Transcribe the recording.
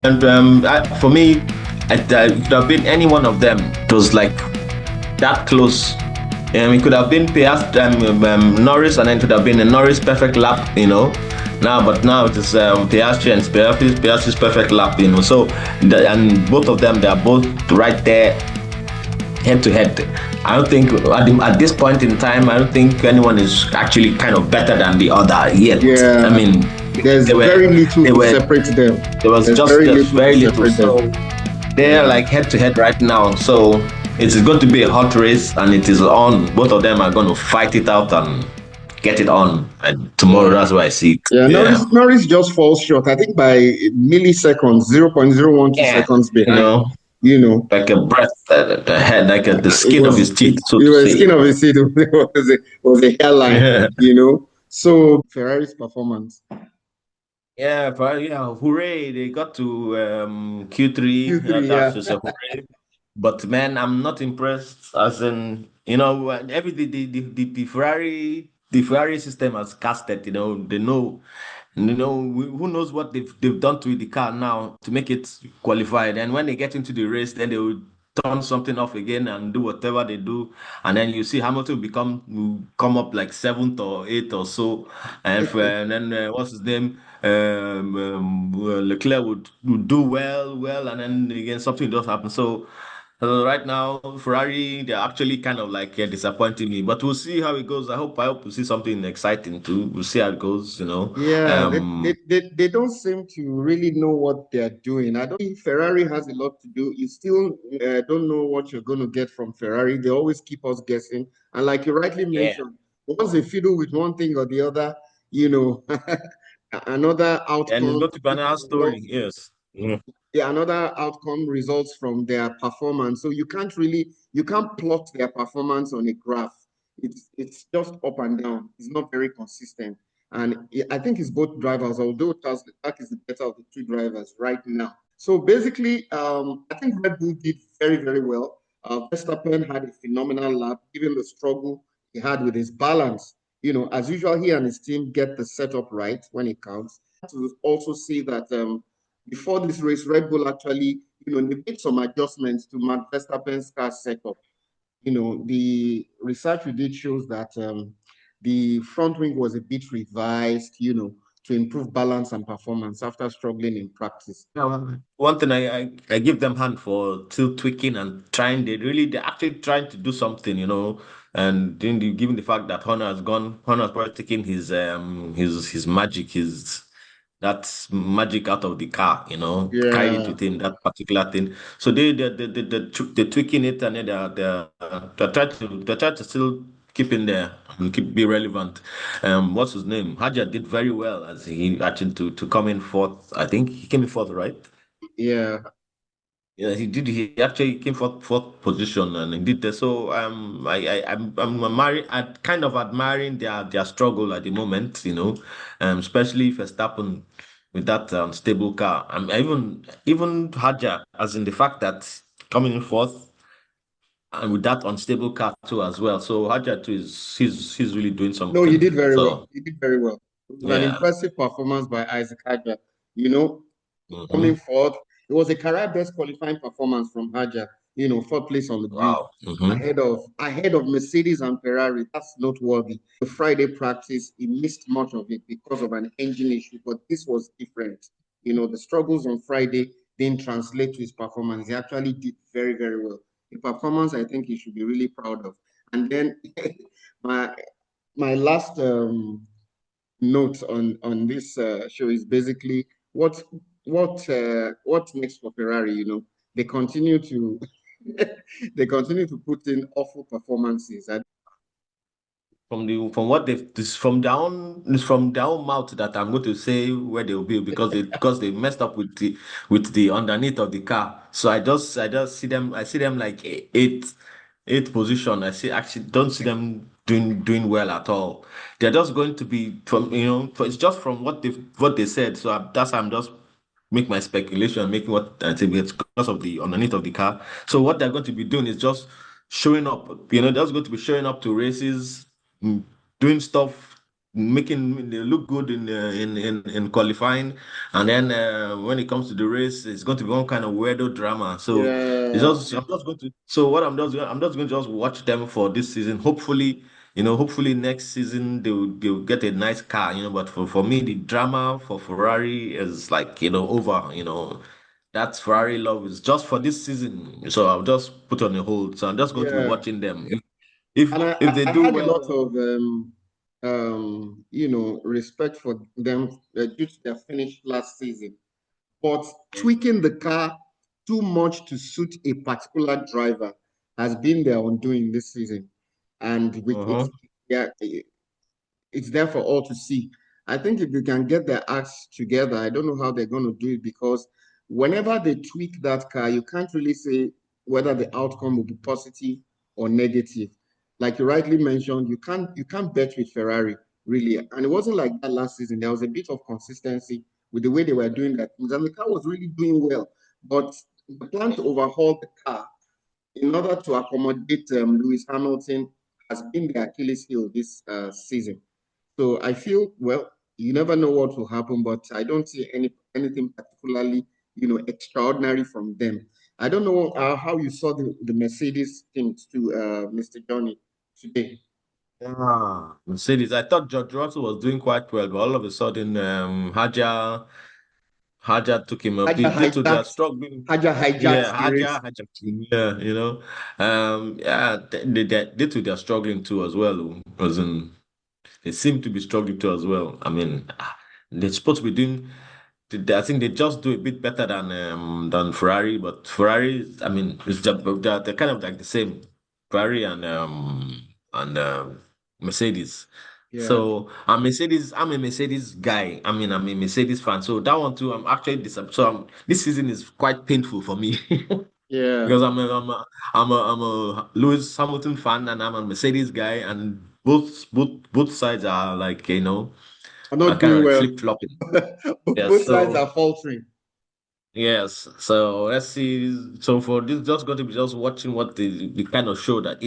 And for me, it could have been any one of them. It was like that close. It could have been Norris, and then it could have been a Norris perfect lap, Now, but now it is Piastri and Piastri's perfect lap, So, and both of them, they are both right there, head to head. I don't think at this point in time, I don't think anyone is actually kind of better than the other yet. I Yeah, mean, there's they were, very little they to were, separate them. there was There's just very there's little to very little. separate them. So they're like head to head right now. So it is going to be a hot race, and it is on. Both of them are going to fight it out and get it on. And tomorrow, that's where I see it. Yeah, Yeah, Norris just falls short. I think by milliseconds, 0.012 yeah. seconds You behind. know, You know, like a breath, the head, like the it skin of was his teeth, so it to was say. skin of his teeth was a hairline. Yeah, So Ferrari's performance. yeah, but yeah. Hooray! They got to Q3. Q3, That's yeah. just a hooray. But man, I'm not impressed. As in, every the Ferrari system has casted. They know, who knows what they've done to the car now to make it qualified. And when they get into the race, then they will turn something off again and do whatever they do. And then you see Hamilton will come up like seventh or eighth or so, and then what's his name? Leclerc would do well, and then again something does happen. So right now, Ferrari, they're actually kind of like disappointing me, but we'll see how it goes. I hope we'll see something exciting too. We'll see how it goes. Yeah, they don't seem to really know what they're doing. I don't think Ferrari has a lot to do. You still don't know what you're going to get from Ferrari. They always keep us guessing. And like you rightly Yeah, mentioned, once they fiddle with one thing or the other, you know, another and it's outcome going to be another story. results, Yes. Mhm. yeah, another outcome results from their performance. So you can't plot their performance on a graph. It's just up and down. It's not very consistent. And I think it's both drivers, although Leclerc is the better of the two drivers right now. So basically, I think Red Bull did very, very well. Verstappen had a phenomenal lap, given the struggle he had with his balance. As usual, he and his team get the setup right when it counts. To also see that before this race, Red Bull actually, they made some adjustments to Max Verstappen's car setup. The research we did shows that the front wing was a bit revised, to improve balance and performance after struggling in practice. Yeah, well, one thing I give them hand for still tweaking and trying. They're actually trying to do something. And then given the fact that Honor has probably taken his magic, his that magic out of the car, carried it Yeah. with him, that particular thing. So they're tweaking it, and then they're trying to still keep in there and be relevant. What's his name? Haja did very well as he actually to come in fourth. I think he came in fourth, right? Yeah. Yeah, he did. He actually came fourth position, and he did that. So I'm I'm kind of admiring their struggle at the moment. Especially Verstappen with that stable car. Even Hadja, as in the fact that coming in fourth and with that unstable car too as well. So Hadja too he's really doing No, you something. did very well. So You did very well. It was an yeah. impressive performance by Isaac Hadjar. You know, coming Hmm. forth. It was a career best qualifying performance from Haja, fourth place on the grid, Wow. Hmm. ahead of Mercedes and Ferrari. That's noteworthy. The Friday practice, he missed much of it because of an engine issue, but this was different. The struggles on Friday didn't translate to his performance. He actually did very, very well. A performance I think he should be really proud of. And then my my last note on this show is basically what's next for Ferrari. They continue to they continue to put in awful performances. From what they've this from down it's from down mouth that I'm going to say where they'll be because they messed up with the underneath of the car. So I just see them like eighth position. I see actually don't see them doing well at all. They're just going to be it's just from what they said. So that's how I'm just make my speculation, making what I think it's because of the underneath of the car. So what they're going to be doing is just showing up. They're just going to be showing up to races, mm, doing stuff. making they look good in qualifying, and then when it comes to the race, it's going to be one kind of weirdo drama. So it's Yeah, just I'm just going to so what I'm just going to just watch them for this season. Hopefully, hopefully next season they'll get a nice car. But for me, the drama for Ferrari is like over. That Ferrari love is just for this season. So I'll just put on a hold. So I'm just going to be yeah. watching them. If And if they I do had a lot well. of respect for them due to their finish last season. But tweaking the car too much to suit a particular driver has been their undoing this season. And with Uh-huh. it's yeah, it's there for all to see. I think if they can get their acts together, I don't know how they're going to do it because whenever they tweak that car, you can't really say whether the outcome will be positive or negative. Like you rightly mentioned, you can't bet with Ferrari really, and it wasn't like that last season. There was a bit of consistency with the way they were doing that things, and the car was really doing well. But the plan to overhaul the car in order to accommodate Lewis Hamilton has been the Achilles heel this season. So I feel, well, you never know what will happen, but I don't see anything particularly, extraordinary from them. I don't know how you saw the Mercedes things to Mr. Johnny today. Yeah, Mercedes. I thought George Russell was doing quite well, but all of a sudden, Haja took him up. Haja Due to their hijacked, struggling. Haja hijacked Yeah, the race. Haja team. Yeah, yeah, due to their struggling too as well. As in, they seem to be struggling too as well. I mean, they're supposed to be doing. I think they just do a bit better than Ferrari, but Ferrari, I mean, they're kind of like the same, Ferrari and Mercedes. Yeah, So I'm a Mercedes guy. I mean, I'm a Mercedes fan. So that one too, I'm actually disappointed. So this season is quite painful for me yeah. because I'm a Lewis Hamilton fan and I'm a Mercedes guy, and both sides are like Are are not kind of doing like well. flip-flopping. Yeah, Both sides so are faltering. yes, so let's see. So for this, just going to be just watching what the kind of show that